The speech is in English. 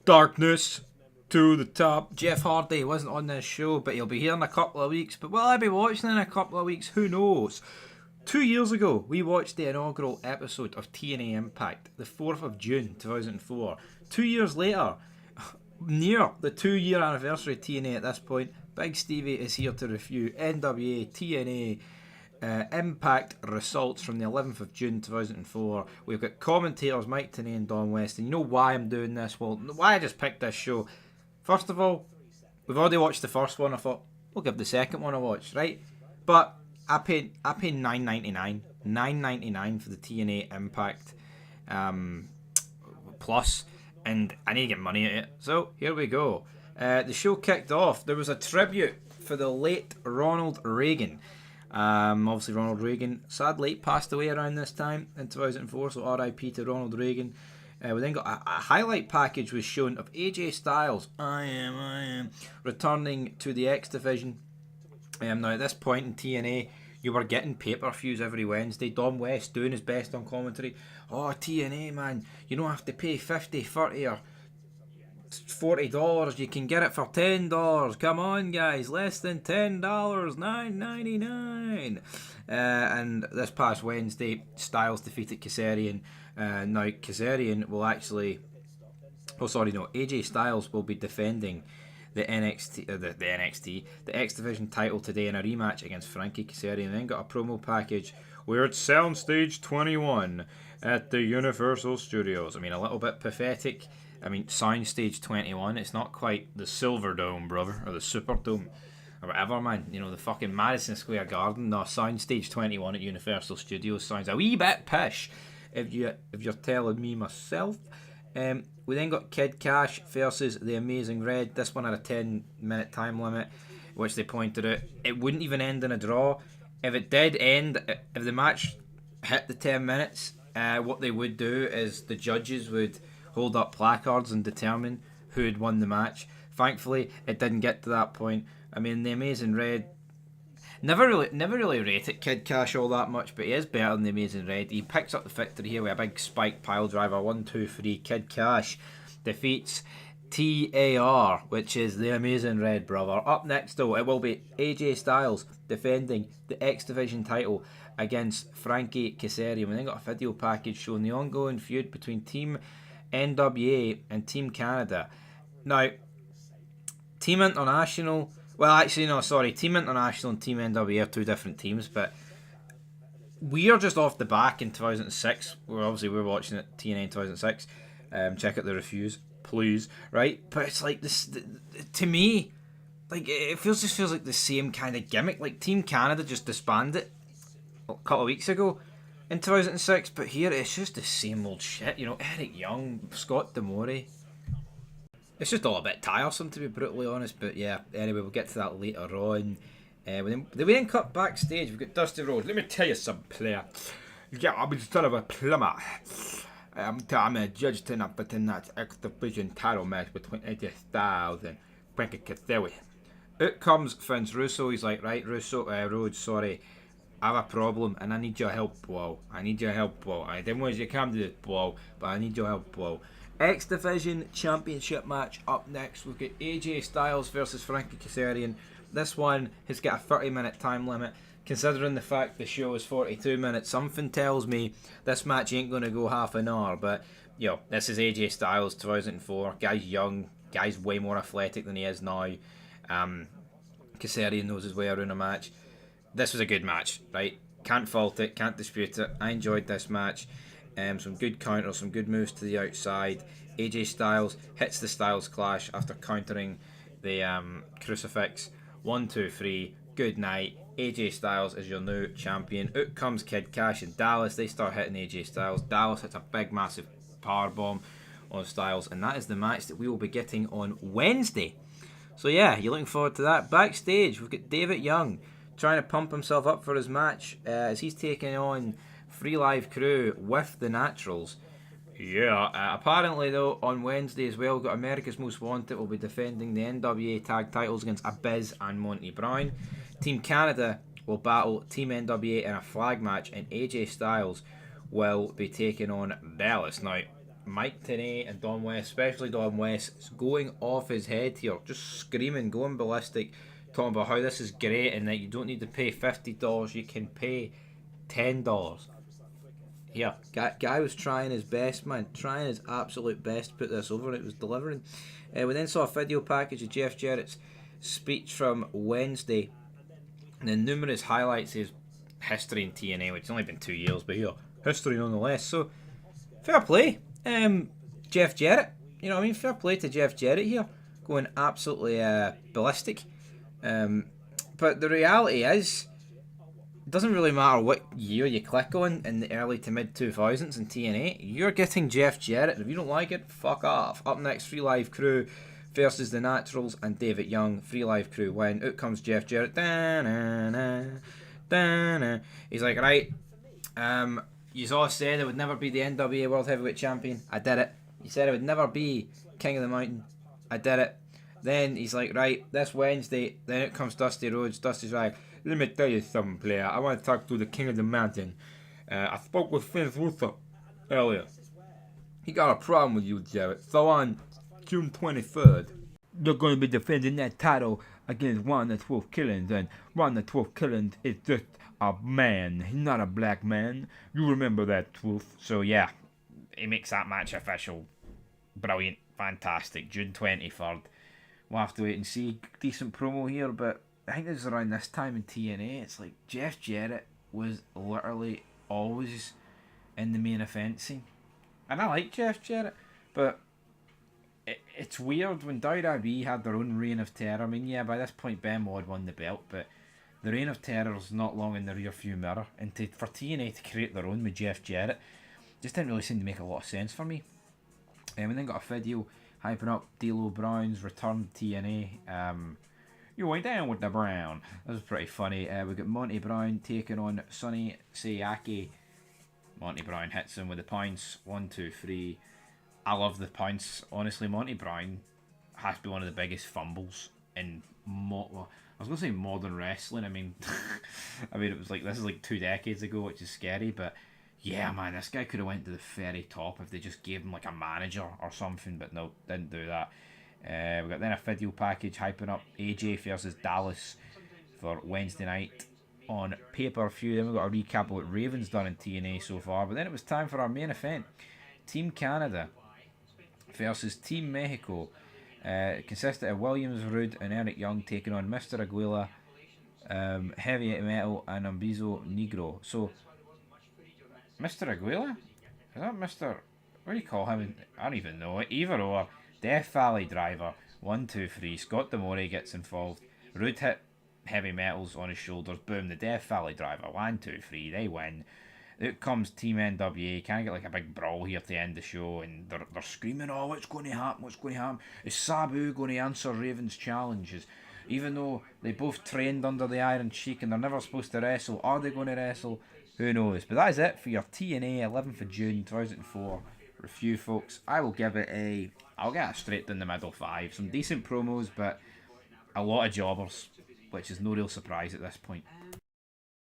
Darkness to the top. Jeff Hardy wasn't on this show, but he'll be here in a couple of weeks. But will I be watching in a couple of weeks? Who knows? 2 years ago, we watched the inaugural episode of TNA Impact, the 4th of June 2004. 2 years later, near the 2 year anniversary of TNA at this point, Big Stevie is here to review NWA TNA Impact results from the 11th of June 2004. We've got commentators Mike Tenay and Don West, and you know why I'm doing this? Well, why I just picked this show. First of all, we've already watched the first one. I thought we'll give the second one a watch, right? But I paid $9.99 for the TNA Impact Plus, and I need to get money at it. So here we go. The show kicked off. There was a tribute for the late Ronald Reagan. Obviously Ronald Reagan sadly passed away around this time in 2004, so RIP to Ronald Reagan. We then got a highlight package was shown of AJ Styles, I am returning to the X Division. Now at this point in TNA, you were getting pay-per-views every Wednesday. Don West doing his best on commentary. Oh, TNA, man, you don't have to pay $50, $30 or $40. You can get it for $10. Come on, guys, less than $10, $9.99. And this past Wednesday, Styles defeated Kazarian. Now Kazarian will actually, AJ Styles will be defending the the X Division title today in a rematch against Frankie Kazarian. Then got a promo package. We're at Soundstage 21 at the Universal Studios. I mean, a little bit pathetic. I mean, Soundstage 21, it's not quite the Silver Dome, brother, or the Super Dome, or whatever, man. You know, the fucking Madison Square Garden. No, Soundstage 21 at Universal Studios sounds a wee bit pish, if you're telling me myself. We then got Kid Cash versus the Amazing Red. This one had a 10-minute time limit, which they pointed out. It wouldn't even end in a draw. If it did end, if the match hit the 10 minutes, what they would do is the judges would hold up placards and determine who had won the match. Thankfully, it didn't get to that point. I mean, the Amazing Red never really rated Kid Cash all that much, but he is better than the Amazing Red. He picks up the victory here with a big spike pile driver. 1, 2, 3. Kid Cash defeats TAR, which is the Amazing Red, brother. Up next, though, it will be AJ Styles defending the X Division title against Frankie Kazarian. We then got a video package showing the ongoing feud between Team NWA and Team Canada. Now, Team International, Team International and Team NWA are two different teams, but we are just off the back in 2006. We're watching it TNA in 2006. Check out the reviews, please. Right, but it's like this to me. Like it feels like the same kind of gimmick. Like Team Canada just disbanded a couple of weeks ago in 2006, but here it's just the same old shit. You know, Eric Young, Scott D'Amore. It's just all a bit tiresome, to be brutally honest. But yeah, anyway, we'll get to that later on. We then cut backstage. We've got Dusty Rhodes. Let me tell you something, player. Yeah, I'm son of a plumber. I'm a judge tonight, but in that X Division title match between AJ Styles and Frankie Kazarian. Out comes Vince Russo. He's like, right, Rhodes, sorry, I have a problem and I need your help, bro. I didn't want you to come to this, bro, but I need your help, bro. X Division Championship match up next. We've got AJ Styles versus Frankie Kazarian. This one has got a 30-minute time limit. Considering the fact the show is 42 minutes, something tells me this match ain't going to go half an hour. But, this is AJ Styles 2004. Guy's young. Guy's way more athletic than he is now. Kazarian knows his way around a match. This was a good match, right? Can't fault it, can't dispute it. I enjoyed this match. Some good counters, some good moves to the outside. AJ Styles hits the Styles Clash after countering the crucifix. 1, 2, 3. Good night. AJ Styles is your new champion. Out comes Kid Cash and Dallas. They start hitting AJ Styles. Dallas hits a big, massive powerbomb on Styles, and that is the match that we will be getting on Wednesday. So yeah, you're looking forward to that. Backstage, we've got David Young trying to pump himself up for his match as he's taking on Free Live Crew with the Naturals. Yeah, apparently though, on Wednesday as well, we've got America's Most Wanted will be defending the NWA tag titles against Abyss and Monty Brown. Team Canada will battle Team NWA in a flag match, and AJ Styles will be taking on Dallas. Now, Mike Tenay and Don West, especially Don West, is going off his head here, just screaming, going ballistic, talking about how this is great and that you don't need to pay $50, you can pay $10. Yeah, guy was trying his best, man, trying his absolute best to put this over, and it was delivering. We then saw a video package of Jeff Jarrett's speech from Wednesday, and then numerous highlights of his history in TNA, which has only been 2 years, but here, history nonetheless. So, fair play, Jeff Jarrett. You know what I mean? Fair play to Jeff Jarrett here, going absolutely ballistic. But the reality is, it doesn't really matter what year you click on in the early to mid 2000s in TNA. You're getting Jeff Jarrett, and if you don't like it, fuck off. Up next, Free Live Crew versus the Naturals and David Young. Free Live Crew win. Out comes Jeff Jarrett. Da-na-na, da-na. He's like, right, you all said I would never be the NWA World Heavyweight Champion. I did it. You said I would never be King of the Mountain. I did it. Then he's like, right, this Wednesday, then out comes Dusty Rhodes. Dusty's like, let me tell you something, player. I want to talk to the King of the Mountain. I spoke with Vince Russo earlier. He got a problem with you, Jarrett. So on June 23rd, you're going to be defending that title against Ron the 12 Killings. And Ron the 12 Killings is just a man. He's not a black man. You remember that, truth. So yeah, he makes that match official. Brilliant. Fantastic. June 23rd. We'll have to wait and see. Decent promo here, but I think this is around this time in TNA. It's like Jeff Jarrett was literally always in the main event scene. And I like Jeff Jarrett, but it's weird when WWE had their own reign of terror. I mean, yeah, by this point Benoit won the belt, but the reign of terror is not long in the rear view mirror. And for TNA to create their own with Jeff Jarrett just didn't really seem to make a lot of sense for me. And we then got a video hyping up D'Lo Brown's return to TNA. You went down with the Brown. That was pretty funny. We got Monty Brown taking on Sonny Sayaki. Monty Brown hits him with the points. 1, 2, 3. I love the points. Honestly, Monty Brown has to be one of the biggest fumbles in well, I was going to say modern wrestling. I mean, it was like, this is like 2 decades ago, which is scary, but yeah, man, this guy could have went to the very top if they just gave him like a manager or something, but no, didn't do that. We got then a video package hyping up AJ versus Dallas for Wednesday night on pay-per-view. Then we got a recap of what Raven's done in TNA so far, but then it was time for our main event. Team Canada versus Team Mexico. It consisted of Williams, Rude and Eric Young taking on Mr. Aguila, Heavy Metal and Ambizo Negro. So Mr. Aguila? Is that Mr. What do you call him? I don't even know. Either or. Death Valley Driver. 1, 2, 3. Scott D'Amore gets involved. Rude hit Heavy Metals on his shoulders. Boom. The Death Valley Driver. 1, 2, 3. They win. Out comes Team NWA. Kind of get like a big brawl here to end the show. And they're screaming, oh, what's going to happen? What's going to happen? Is Sabu going to answer Raven's challenges? Even though they both trained under the Iron Sheik and they're never supposed to wrestle, are they going to wrestle? Who knows? But that is it for your TNA 11th of June 2004 review, folks. I'll get it straight down the middle 5. Some decent promos, but a lot of jobbers, which is no real surprise at this point.